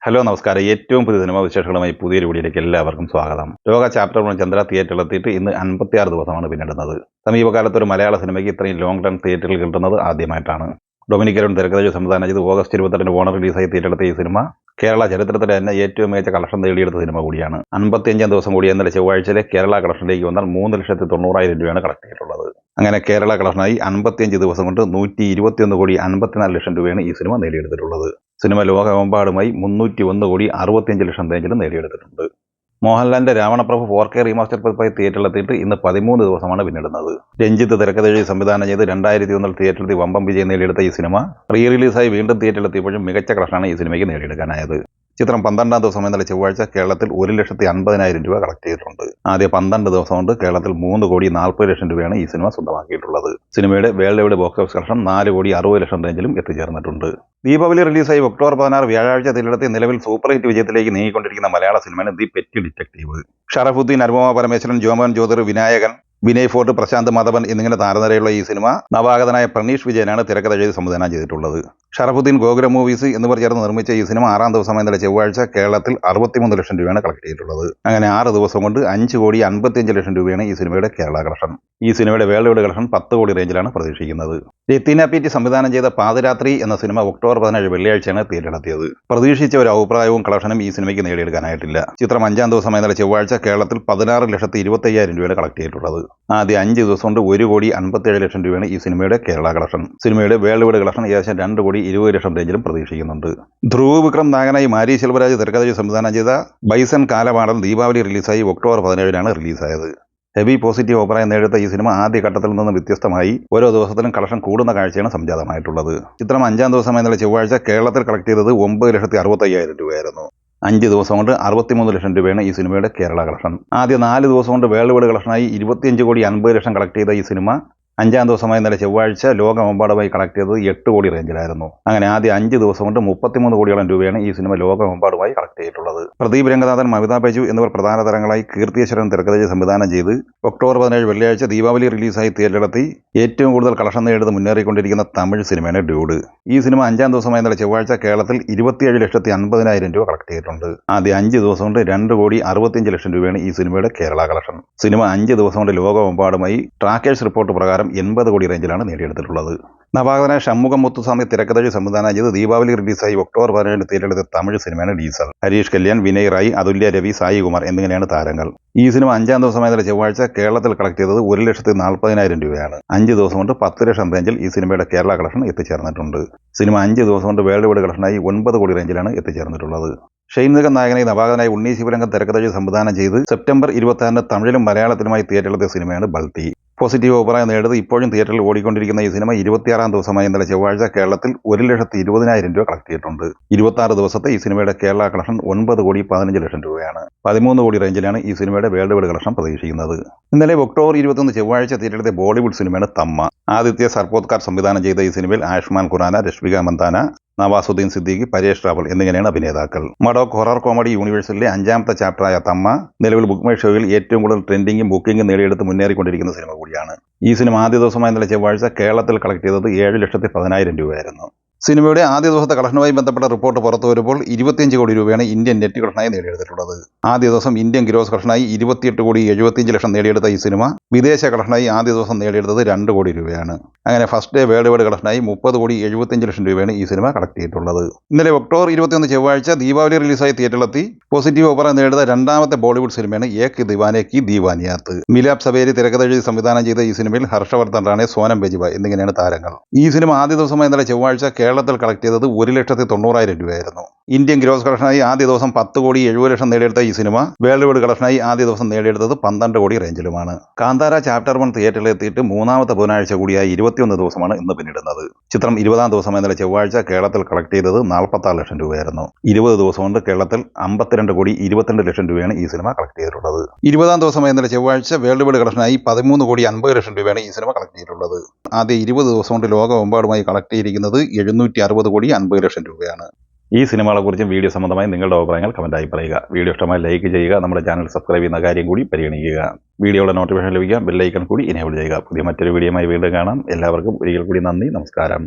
Hello നമസ്കാരം. ഏറ്റവും പുതിയ സിനിമ വിശേഷങ്ങളുമായി പുതിയൊരു വീഡിയോയിലേക്ക് എല്ലാവർക്കും സ്വാഗതം. ലോക ചാപ്റ്റർ 1 ചന്ദ്ര തിയേറ്ററിലെത്തിയിട്ട് ഇന്ന് 56 ദിവസമാണ് പിന്നിടുന്നത്. സമീപകാലത്ത് ഒരു മലയാള സിനിമയ്ക്ക് ഇത്രയും ലോങ് റൺ തിയേറ്ററിൽ കിട്ടുന്നത് ആദ്യമായിട്ടാണ്. ഡൊമിനിക് അരുൺ തിരക്കഥ സംവിധാനം ചെയ്ത് ഓഗസ്റ്റ് 22 ഓണം റിലീസായി തിയേറ്ററിലെത്തിയ ഈ സിനിമ കേരള ചരിത്രത്തിലെ തന്നെ ഏറ്റവും മികച്ച കളക്ഷൻ നേടിയെടുത്ത സിനിമ കൂടിയാണ്. 55 ദിവസം കൂടി ഇന്നലെ ചൊവ്വാഴ്ചയിലെ കേരള കളക്ഷനിലേക്ക് വന്നാൽ 3,90,000 രൂപയാണ് കളക്ട് ചെയ്തിട്ടുള്ളത്. അങ്ങനെ കേരള കളക്ഷനായി 55 ദിവസം കൊണ്ട് 121,54,00,000 രൂപയാണ് ഈ സിനിമ നേടിയെടുത്തിട്ടുള്ളത്. സിനിമ ലോകമെമ്പാടുമായി 301,65,00,000 റേഞ്ചിലും നേടിയെടുത്തിട്ടുണ്ട്. മോഹൻലാലിന്റെ രാവണപ്രഭു 4K റീമാസ്റ്റർ പതിപ്പായി തിയേറ്ററിലെത്തിയിട്ട് ഇന്ന് 13 ദിവസമാണ് പിന്നിടുന്നത്. രഞ്ജിത്ത് തിരക്കഥ എഴുതി സംവിധാനം ചെയ്ത് 2001 തിയേറ്ററിൽ വമ്പം വിജയം നേടിയെടുത്ത ഈ സിനിമ റീ റിലീസായി വീണ്ടും തിയേറ്ററിലെത്തിയപ്പോഴും മികച്ച കളക്ഷനാണ് ഈ സിനിമയ്ക്ക് നേടിയെടുക്കാനായത്. ചിത്രം 12-ാം ദിവസം ഇന്നലെ ചൊവ്വാഴ്ച കേരളത്തിൽ 1,50,000 രൂപ കളക്ട് ചെയ്തിട്ടുണ്ട്. ആദ്യ 12 ദിവസം കൊണ്ട് കേരളത്തിൽ 3,40,00,000 രൂപയാണ് ഈ സിനിമ സ്വന്തമാക്കിയിട്ടുള്ളത്. സിനിമയുടെ world wide box office collection 4,60,00,000 റേഞ്ചിലും എത്തിച്ചേർന്നിട്ടുണ്ട്. ദീപാവലി റിലീസായി ഒക്ടോബർ 16 വ്യാഴാഴ്ച തിയേറ്ററിലെത്തി നിലവിൽ സൂപ്പർ ഹിറ്റ് വിജയത്തിലേക്ക് നീങ്ങിക്കൊണ്ടിരിക്കുന്ന മലയാള സിനിമയാണ് the petty detective. Sharafudheen, Anupama Parameswaran, Jomon Jyothir, Vinayakan, Vinay Forrt, Prashanth Madhavan എന്നിങ്ങനെ താരനിരയുള്ള ഈ സിനിമ നവാഗതനായ പ്രണീഷ് വിജയനാണ് തിരക്കഥ എഴുതി സംവിധാനം ചെയ്തിട്ടുള്ളത്. ഷറഫുദ്ദീൻ, ഗോകുലം മൂവീസ് എന്നിവർ ചേർന്ന് നിർമ്മിച്ച ഈ സിനിമ 6-ാം ദിവസമായ ഇന്നലെ ചൊവ്വാഴ്ച കേരളത്തിൽ 63 ലക്ഷം രൂപയാണ് കളക്ട് ചെയ്തിട്ടുള്ളത്. അങ്ങനെ 6 ദിവസം കൊണ്ട് 5,55,00,000 രൂപയാണ് ഈ സിനിമയുടെ കേരള കളക്ഷൻ. ഈ സിനിമയുടെ വേൾഡ് വൈഡ് കളക്ഷൻ 10 കോടി റേഞ്ചിലാണ് പ്രതീക്ഷിക്കുന്നത്. രത്തിന പി ടി സംവിധാനം ചെയ്ത പാതിരാത്രി എന്ന സിനിമ ഒക്ടോബർ 17 വെള്ളിയാഴ്ചയാണ് തിയേറ്ററിലെത്തിയത്. പ്രതീക്ഷിച്ച ഒരു അഭിപ്രായവും കളക്ഷനും ഈ സിനിമയ്ക്ക് നേടിയെടുക്കാനായിട്ടില്ല. ചിത്രം 5-ാം ദിവസമായ ഇന്നലെ ചൊവ്വാഴ്ച കേരളത്തിൽ 16,25,000 രൂപയാണ് കളക്ട് ചെയ്തിട്ടുള്ളത്. ആദ്യ 5 ദിവസം കൊണ്ട് 1,57,00,000 രൂപയാണ് ഈ സിനിമയുടെ കേരള കളക്ഷൻ. സിനിമയുടെ വേൾഡ് വൈഡ് കളക്ഷൻ ഏകദേശം 2,20,00,000 റേഞ്ചിലും പ്രതീക്ഷിക്കുന്നുണ്ട്. ധ്രുവ് വിക്രം നായകനായി മാരി ശെൽവരാജ് തിരക്കഥ സംവിധാനം ചെയ്ത ബൈസൺ കാലപാടൽ ദീപാവലി റിലീസായി ഒക്ടോബർ 17-നാണ് റിലീസായത്. ഹെവി പോസിറ്റീവ് അഭിപ്രായം നേടിയെടുത്ത ഈ സിനിമ ആദ്യ ഘട്ടത്തിൽ നിന്ന് വ്യത്യസ്തമായി ഓരോ ദിവസത്തിലും കളക്ഷൻ കൂടുന്ന കാഴ്ചയാണ് സംജാതമായിട്ടുള്ളത്. ചിത്രം 5-ാം ദിവസമായ ഇന്നലെ ചൊവ്വാഴ്ച കേരളത്തിൽ കളക്ട് ചെയ്തത് 9,65,000 രൂപയായിരുന്നു. 5 ദിവസം കൊണ്ട് 63 ലക്ഷം രൂപയാണ് ഈ സിനിമയുടെ കേരള കളക്ഷൻ. ആദ്യ 4 ദിവസം കൊണ്ട് വേൾഡ് വൈഡ് കളക്ഷനായി 25,50,00,000 കളക്ട് ചെയ്ത ഈ സിനിമ 5-ാം ദിവസമായ ഇന്നലെ ചൊവ്വാഴ്ച ലോകമെമ്പാടുമായി കളക്ട് ചെയ്തത് 8 കോടി റേഞ്ചിലായിരുന്നു. അങ്ങനെ ആദ്യ 5 ദിവസം കൊണ്ട് 33 കോടിയോളം രൂപയാണ് ഈ സിനിമ ലോകമെമ്പാടുമായി കളക്ട് ചെയ്തിട്ടുള്ളത്. പ്രദീപ് രംഗനാഥൻ, മമിത ബൈജു എന്നിവർ പ്രധാന താരങ്ങളായി കീർത്തിയേശ്വരൻ തിരക്കഥ സംവിധാനം ചെയ്ത് ഒക്ടോബർ 17 വെള്ളിയാഴ്ച ദീപാവലി റിലീസായി തിയേറ്ററിലെത്തി ഏറ്റവും കൂടുതൽ കളക്ഷൻ നേടിയത് മുന്നേറിക്കൊണ്ടിരിക്കുന്ന തമിഴ് സിനിമയാണ് ഡ്യൂഡ്. ഈ സിനിമ 5-ാം ദിവസമായ ഇന്നലെ ചൊവ്വാഴ്ച കേരളത്തിൽ 27,50,000 രൂപ കളക്ട് ചെയ്തിട്ടുണ്ട്. ആദ്യ 5 ദിവസം കൊണ്ട് 2,65,00,000 രൂപയാണ് ഈ സിനിമയുടെ കേരള കളക്ഷൻ. സിനിമ 5 ദിവസം കൊണ്ട് ലോകമെമ്പാടുമായി ട്രാക്കേഴ്സ് റിപ്പോർട്ട് പ്രകാരം 80 കോടി റേഞ്ചിലാണ് നേടിയെടുത്തിട്ടുള്ളത്. നവാഗതനായ ഷൺമുഖം മുത്തുസ്വാമി തിരക്കഥ സംവിധാനം ചെയ്ത് ദീപാവലി റിലീസായി ഒക്ടോബർ 17 തിയേറ്ററിലെത്തിയ തമിഴ് സിനിമയാണ് ഡീസൽ. ഹരീഷ് കല്യാൺ, വിനയ് റായ്, അതുല്യ രവി, സായി കുമാർ എന്നിങ്ങനെയാണ് താരങ്ങൾ. ഈ സിനിമ 5-ാം ദിവസമായ ചൊവ്വാഴ്ച കേരളത്തിൽ കളക്ട് ചെയ്തത് 1,40,000 രൂപയാണ്. 5 ദിവസം കൊണ്ട് 10 ലക്ഷം റേഞ്ചിൽ ഈ സിനിമയുടെ കേരള കളക്ഷൻ എത്തിച്ചേർന്നിട്ടുണ്ട്. സിനിമ 5 ദിവസം കൊണ്ട് വേൾഡ് വൈഡ് കളക്ഷനായി 9 കോടി റേഞ്ചിലാണ് എത്തിച്ചേർന്നിട്ടുള്ളത്. ഷെയ്ൻനിഗം നായകനായി നവാഗതനായി ഉണ്ണി ശിവരംഗം തിരക്കഥ സംവിധാനം ചെയ്ത് സെപ്റ്റംബർ 26 തമിഴിലും മലയാളത്തിലുമായി തിയേറ്ററിലെത്തിയ സിനിമയാണ് ബൾട്ടി. പോസിറ്റീവ് അഭിപ്രായം നേടിയത് ഇപ്പോഴും തിയേറ്ററിൽ ഓടിക്കൊണ്ടിരിക്കുന്ന ഈ സിനിമ 26-ാം ദിവസമായ ഇന്നലെ ചൊവ്വാഴ്ച കേരളത്തിൽ 1,20,000 രൂപ കളക്ട് ചെയ്തിട്ടുണ്ട്. 26 ദിവസത്തെ ഈ സിനിമയുടെ കേരള കളക്ഷൻ 9,15,00,000 രൂപയാണ്. 13 കോടി റേഞ്ചിലാണ് ഈ സിനിമയുടെ വേൾഡ് വൈഡ് കളക്ഷൻ പ്രതീക്ഷിക്കുന്നത്. ഇന്നലെ ഒക്ടോബർ 21 ചൊവ്വാഴ്ച തിയേറ്ററിലെ ബോളിവുഡ് സിനിമയാണ് തമ്മ. ആദിത്യ സർപോത്കാർ സംവിധാനം ചെയ്ത ഈ സിനിമയിൽ ആയുഷ്മാൻ ഖുറാന, രശ്മിക മന്ദാന, നവാസുദ്ദീൻ സിദ്ദീഖി, പരേഷ് റാവൽ എന്നിങ്ങനെയാണ് അഭിനേതാക്കൾ. മഡോക് ഹൊറർ കോമഡി യൂണിവേഴ്സിലെ 5-ാമത്തെ ചാപ്റ്ററായ തമ്മ നിലവിൽ ബുക്ക് മൈ ഷോയിൽ ഏറ്റവും കൂടുതൽ ട്രെൻഡിങ്ങും ബുക്കിംഗും നേടിയെടുത്ത് മുന്നേറിക്കൊണ്ടിരിക്കുന്ന സിനിമ കൂടിയാണ്. ഈ സിനിമ ആദ്യ ദിവസമായ ഇന്നലെ ചൊവ്വാഴ്ച കേരളത്തിൽ കളക്ട് ചെയ്തത് 7,10,000 രൂപയായിരുന്നു. സിനിമയുടെ ആദ്യ ദിവസത്തെ കളക്ഷനുമായി ബന്ധപ്പെട്ട റിപ്പോർട്ട് പുറത്തു വരുമ്പോൾ 25 കോടി രൂപയാണ് ഇന്ത്യൻ നെറ്റ് കളക്ഷനായി നേടിയെടുത്തിട്ടുള്ളത്. ആദ്യ ദിവസം ഇന്ത്യൻ ഗ്രോസ് കളക്ഷനായി 28,75,00,000 നേടിയെടുത്ത ഈ സിനിമ വിദേശ കളക്ഷനായി ആദ്യ ദിവസം നേടിയെടുത്തത് 2 കോടി രൂപയാണ്. അങ്ങനെ ഫസ്റ്റ് ഡേ വേൾഡ് വൈഡ് കളക്ഷനായി 30,75,00,000 രൂപയാണ് ഈ സിനിമ കളക്ട് ചെയ്തിട്ടുള്ളത്. ഇന്നലെ ഒക്ടോബർ 21 ചൊവ്വാഴ്ച ദീപാവലി റിലീസായി തിയേറ്ററിലെത്തി പോസിറ്റീവ് അഭിപ്രായം നേടിയ 2-ാമത്തെ ബോളിവുഡ് സിനിമയാണ് ഏക് ദീവാനെ കി ദീവാനിയാത്ത്. മിലാപ് സവേരി തിരക്കഥ എഴുതി സംവിധാനം ചെയ്ത ഈ സിനിമയിൽ ഹർഷവർദ്ധൻ റാണെ, സോനം ബെജിബ എന്നിങ്ങനെയാണ് താരങ്ങൾ. ഈ സിനിമ ആദ്യ ദിവസമായ ഇന്നലെ ചൊവ്വാഴ്ച കേരളത്തിൽ കളക്ട് ചെയ്തത് 1,90,000 രൂപയായിരുന്നു. ഇന്ത്യൻ ഗ്രോസ് കളക്ഷനായി ആദ്യ ദിവസം 10,70,00,000 നേടിയെടുത്ത ഈ സിനിമ വേൾഡ് വൈഡ് കളക്ഷനായി ആദ്യ ദിവസം നേടിയെടുത്തത് 12 കോടി റേഞ്ചിലുമാണ്. കാന്താര ചാപ്റ്റർ 1 തിയേറ്ററിലെത്തിയിട്ട് 3-ാമത്തെ ബുധനാഴ്ച കൂടിയായി 21 ദിവസമാണ് ഇന്ന് പിന്നിടുന്നത്. ചിത്രം 20-ാം ദിവസം ഇന്നലെ ചൊവ്വാഴ്ച കേരളത്തിൽ കളക്ട് ചെയ്തത് 46 ലക്ഷം രൂപയായിരുന്നു. 20 ദിവസം കൊണ്ട് കേരളത്തിൽ 52,22,00,000 രൂപയാണ് ഈ സിനിമ കളക്ട് ചെയ്തിട്ടുള്ളത്. 20-ാം ദിവസം ഇന്നലെ ചൊവ്വാഴ്ച വേൾഡ് വൈഡ് കളക്ഷനായി 13,50,00,000 രൂപയാണ് ഈ സിനിമ കളക്ട് ചെയ്തിട്ടുള്ളത്. ആദ്യ 20 ദിവസം കൊണ്ട് ലോകമെമ്പാടുമായി കളക്ട് ചെയ്തിരിക്കുന്നത് 760,50,00,000 രൂപയാണ്. ഈ സിനിമകളെക്കുറിച്ചും വീഡിയോ സംബന്ധമായി നിങ്ങളുടെ അഭിപ്രായങ്ങൾ കമൻറ്റായി പറയുക. വീഡിയോ ഇഷ്ടമായി ലൈക്ക് ചെയ്യുക. നമ്മുടെ ചാനൽ സബ്സ്ക്രൈബ് ചെയ്യുന്ന കാര്യം കൂടി പരിഗണിക്കുക. വീഡിയോയുടെ നോട്ടിഫിക്കേഷൻ ലഭിക്കാൻ ബെൽ ഐക്കൺ കൂടി എനേബിൾ ചെയ്യുക. പുതിയ മറ്റൊരു വീഡിയോയുമായി വീണ്ടും കാണാം. എല്ലാവർക്കും ഒരിക്കൽ കൂടി നന്ദി, നമസ്കാരം.